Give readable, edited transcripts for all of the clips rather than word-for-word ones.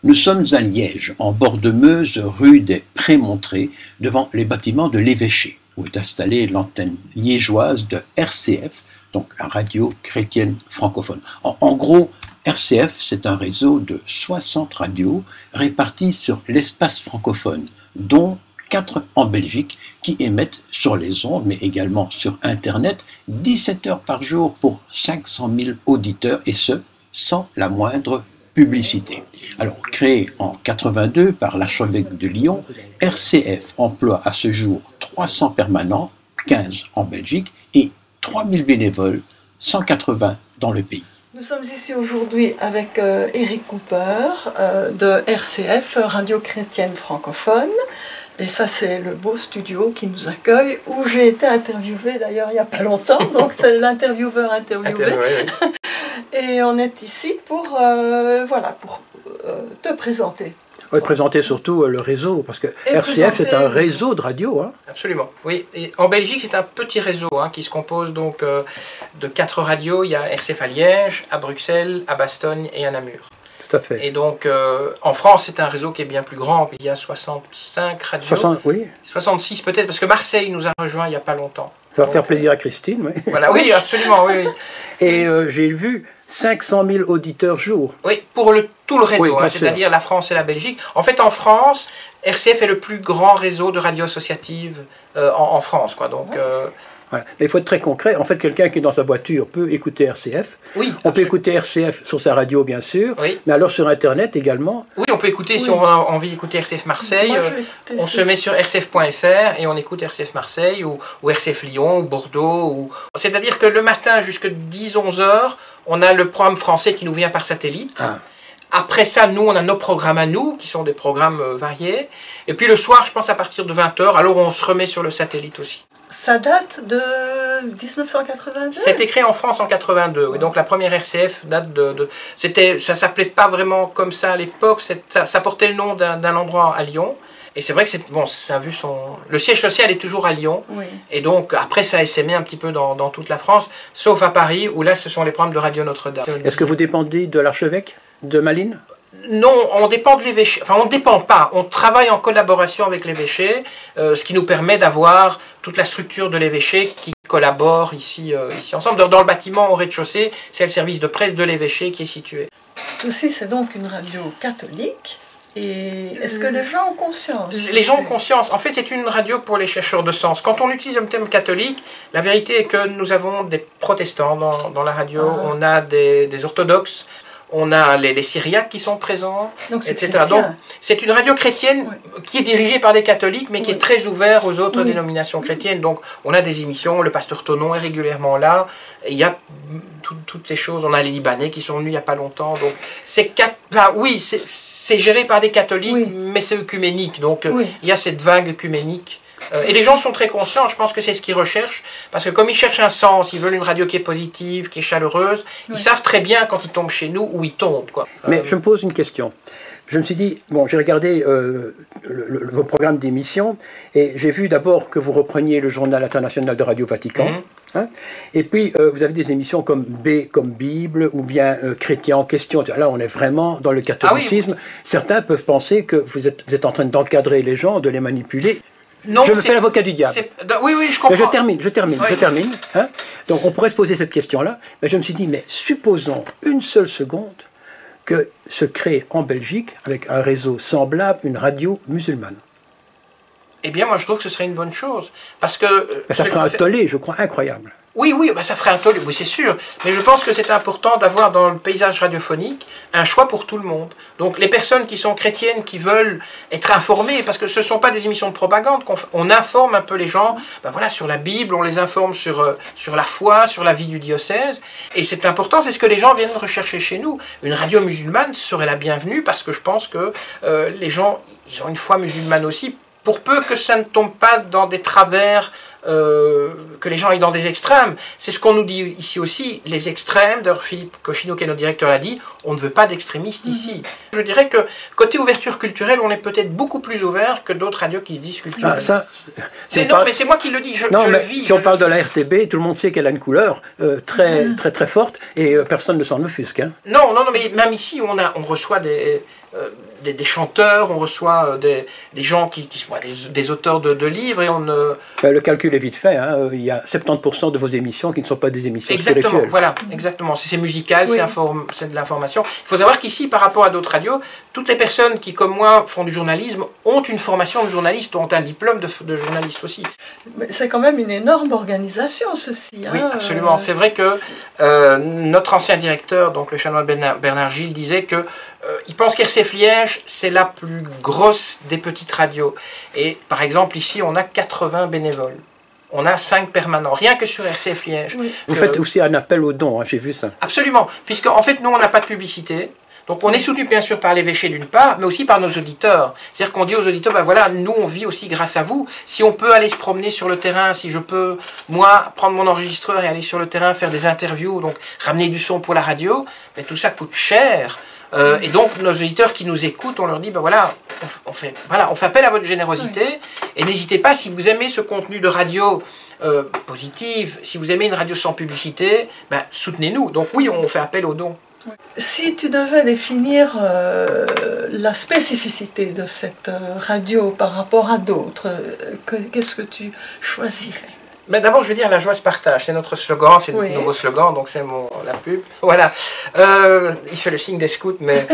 Nous sommes à Liège, en bord de Meuse, rue des Prémontrés, devant les bâtiments de l'évêché, où est installée l'antenne liégeoise de RCF, donc la radio chrétienne francophone. En gros, RCF, c'est un réseau de 60 radios réparties sur l'espace francophone, dont 4 en Belgique, qui émettent sur les ondes, mais également sur Internet, 17 heures par jour pour 500 000 auditeurs, et ce, sans la moindre publicité. Alors, créé en 82 par l'archevêque de Lyon, RCF emploie à ce jour 300 permanents, 15 en Belgique, et 3000 bénévoles, 180 dans le pays. Nous sommes ici aujourd'hui avec Eric Cooper de RCF, Radio Chrétienne Francophone. Et ça, c'est le beau studio qui nous accueille, où j'ai été interviewée d'ailleurs il n'y a pas longtemps, donc c'est l'intervieweur interviewé. Et on est ici pour, te présenter. Oui, présenter surtout le réseau, parce que RCF c'est un réseau de radio. Hein. Absolument, oui. Et en Belgique, c'est un petit réseau qui se compose donc de 4 radios. Il y a RCF à Liège, à Bruxelles, à Bastogne et à Namur. Tout à fait. Et donc, en France, c'est un réseau qui est bien plus grand. Il y a 65 radios. 66 peut-être, parce que Marseille nous a rejoints il n'y a pas longtemps. Ça va faire plaisir à Christine, oui. Voilà, oui, absolument, oui. Et j'ai vu 500 000 auditeurs jour. Oui, pour tout le réseau, c'est-à-dire la France et la Belgique. En fait, en France, RCF est le plus grand réseau de radios associatives en France, quoi. Donc, voilà. Mais il faut être très concret. En fait, quelqu'un qui est dans sa voiture peut écouter RCF. Oui, on peut écouter RCF sur sa radio, bien sûr, mais alors sur Internet également. Oui, on peut écouter, si on a envie d'écouter RCF Marseille, on se met sur rcf.fr et on écoute RCF Marseille ou RCF Lyon ou Bordeaux. C'est-à-dire que le matin jusqu'à 10-11 heures, on a le programme français qui nous vient par satellite. Ah. Après ça, nous, on a nos programmes à nous, qui sont des programmes variés. Et puis le soir, je pense à partir de 20h, alors on se remet sur le satellite aussi. Ça date de 1982 ? C'était créé en France en 82. Oui, donc la première RCF date ça s'appelait pas vraiment comme ça à l'époque. Ça portait le nom d'un endroit à Lyon. Et c'est vrai que ça a vu le siège social est toujours à Lyon. Oui. Et donc après ça a essaimé un petit peu dans toute la France, sauf à Paris où là ce sont les programmes de Radio Notre-Dame. Est-ce que vous dépendez de l'archevêque de Malines ? Non, on dépend de l'évêché. Enfin, on ne dépend pas. On travaille en collaboration avec l'évêché, ce qui nous permet d'avoir toute la structure de l'évêché qui collabore ici ensemble. Dans le bâtiment au rez-de-chaussée, c'est le service de presse de l'évêché qui est situé. Ceci, c'est donc une radio catholique. Et est-ce que les gens ont conscience ? Les gens ont conscience. En fait, c'est une radio pour les chercheurs de sens. Quand on utilise le terme catholique, la vérité est que nous avons des protestants dans la radio, on a des orthodoxes, on a les syriaques qui sont présents, donc, etc. Donc, c'est une radio chrétienne qui est dirigée par des catholiques, mais qui est très ouverte aux autres dénominations chrétiennes. Donc, on a des émissions, le pasteur Tonon est régulièrement là. Il y a toutes ces choses. On a les Libanais qui sont venus il n'y a pas longtemps. Donc, c'est géré par des catholiques, mais c'est œcuménique. Donc, il y a cette vague œcuménique. Et les gens sont très conscients, je pense que c'est ce qu'ils recherchent, parce que comme ils cherchent un sens, ils veulent une radio qui est positive, qui est chaleureuse, ils savent très bien quand ils tombent chez nous où ils tombent. Quoi. Mais je me pose une question. Je me suis dit, j'ai regardé vos programmes d'émission, et j'ai vu d'abord que vous repreniez le journal international de Radio Vatican, et puis vous avez des émissions comme B comme Bible, ou bien Chrétien en question. Là, on est vraiment dans le catholicisme. Certains peuvent penser que vous êtes en train d'encadrer les gens, de les manipuler. Non, je me fais l'avocat du diable. Oui, je comprends. Mais je termine. Hein. Donc on pourrait se poser cette question-là. Mais je me suis dit, mais supposons une seule seconde que se crée en Belgique, avec un réseau semblable, une radio musulmane. Eh bien, moi, je trouve que ce serait une bonne chose. Parce que... ça ferait un tollé, je crois, incroyable. Oui, ça ferait un tollé, oui, c'est sûr. Mais je pense que c'est important d'avoir dans le paysage radiophonique un choix pour tout le monde. Donc les personnes qui sont chrétiennes, qui veulent être informées, parce que ce ne sont pas des émissions de propagande, on informe un peu les gens sur la Bible, on les informe sur la foi, sur la vie du diocèse. Et c'est important, c'est ce que les gens viennent rechercher chez nous. Une radio musulmane serait la bienvenue, parce que je pense que les gens, ils ont une foi musulmane aussi, pour peu que ça ne tombe pas dans des travers, que les gens aillent dans des extrêmes. C'est ce qu'on nous dit ici aussi, les extrêmes. D'ailleurs, Philippe Cochino, qui est notre directeur, l'a dit, on ne veut pas d'extrémistes ici. Je dirais que côté ouverture culturelle, on est peut-être beaucoup plus ouvert que d'autres radios qui se disent culturelles. Mais c'est moi qui le dis, je le vis. Si on parle de la RTB, tout le monde sait qu'elle a une couleur très forte, et personne ne s'en offusque. Hein. Non, mais même ici, on reçoit des chanteurs, on reçoit des gens qui sont des auteurs de livres, et le calcul est vite fait, hein. Il y a 70% de vos émissions qui ne sont pas des émissions spirituelles. Voilà, exactement. C'est musical, oui. C'est de l'information. Il faut savoir qu'ici, par rapport à d'autres radios, toutes les personnes qui, comme moi, font du journalisme, ont une formation de journaliste, ont un diplôme de journaliste aussi. Mais c'est quand même une énorme organisation, ceci. Oui, absolument. C'est vrai que notre ancien directeur, donc le chanoine Bernard Gilles, disait que il pense qu'RCF Liège, c'est la plus grosse des petites radios. Et par exemple, ici, on a 80 bénévoles. On a 5 permanents, rien que sur RCF Liège. Oui. Vous faites aussi un appel aux dons, hein, j'ai vu ça. Absolument, puisque en fait, nous, on n'a pas de publicité. Donc on est soutenu bien sûr par l'évêché d'une part, mais aussi par nos auditeurs. C'est-à-dire qu'on dit aux auditeurs, ben voilà, nous on vit aussi grâce à vous. Si on peut aller se promener sur le terrain, si je peux, moi, prendre mon enregistreur et aller sur le terrain, faire des interviews, donc ramener du son pour la radio, ben, tout ça coûte cher. Et donc nos auditeurs qui nous écoutent, on leur dit, ben voilà, on fait appel à votre générosité. Oui. Et n'hésitez pas, si vous aimez ce contenu de radio positive, si vous aimez une radio sans publicité, ben, soutenez-nous. Donc oui, on fait appel aux dons. Si tu devais définir la spécificité de cette radio par rapport à d'autres, qu'est-ce que tu choisirais? Mais d'abord, je vais dire la joie se partage. C'est notre slogan, c'est notre nouveau slogan, donc c'est la pub. Voilà. Il fait le signe des scouts, mais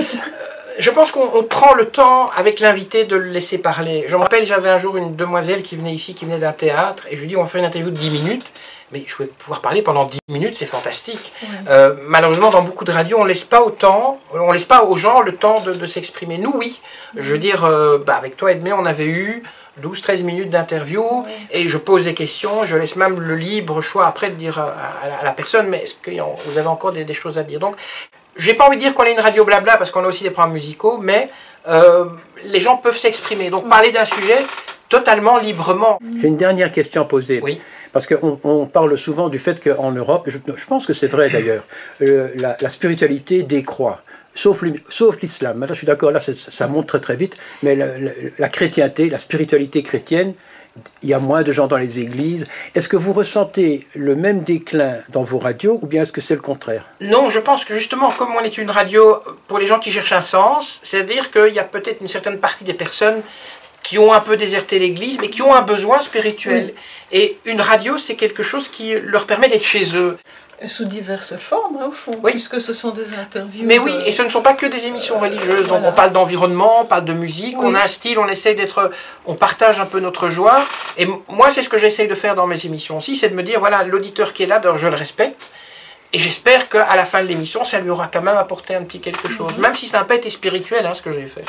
je pense qu'on prend le temps avec l'invité de le laisser parler. Je me rappelle, j'avais un jour une demoiselle qui venait ici, qui venait d'un théâtre, et je lui dis, on fait une interview de 10 minutes. Mais je vais pouvoir parler pendant 10 minutes, c'est fantastique. Ouais. Malheureusement, dans beaucoup de radios, on ne laisse pas aux gens le temps de s'exprimer. Nous, oui. Je veux dire, avec toi, Edmé, on avait eu 12-13 minutes d'interview, et je pose des questions, je laisse même le libre choix après de dire à la personne, mais est-ce que vous avez encore des choses à dire? Donc, j'ai pas envie de dire qu'on est une radio blabla, parce qu'on a aussi des programmes musicaux, mais les gens peuvent s'exprimer. Donc, parler d'un sujet totalement librement. J'ai une dernière question à poser. Oui. Parce qu'on parle souvent du fait qu'en Europe, je pense que c'est vrai d'ailleurs, la spiritualité décroît, sauf l'islam. Maintenant, je suis d'accord, là, ça monte très très vite, mais la chrétienté, la spiritualité chrétienne, il y a moins de gens dans les églises. Est-ce que vous ressentez le même déclin dans vos radios, ou bien est-ce que c'est le contraire? Non, je pense que justement, comme on est une radio pour les gens qui cherchent un sens, c'est-à-dire qu'il y a peut-être une certaine partie des personnes qui ont un peu déserté l'église, mais qui ont un besoin spirituel. Oui. Et une radio, c'est quelque chose qui leur permet d'être chez eux. Et sous diverses formes, au fond, oui. Puisque ce sont des interviews. Mais oui, et ce ne sont pas que des émissions religieuses. Donc on parle d'environnement, on parle de musique, on a un style, on essaye on partage un peu notre joie. Et moi, c'est ce que j'essaye de faire dans mes émissions aussi, c'est de me dire, voilà, l'auditeur qui est là, je le respecte. Et j'espère qu'à la fin de l'émission, ça lui aura quand même apporté un petit quelque chose. Même si ça n'a pas été spirituel, hein, ce que j'ai fait.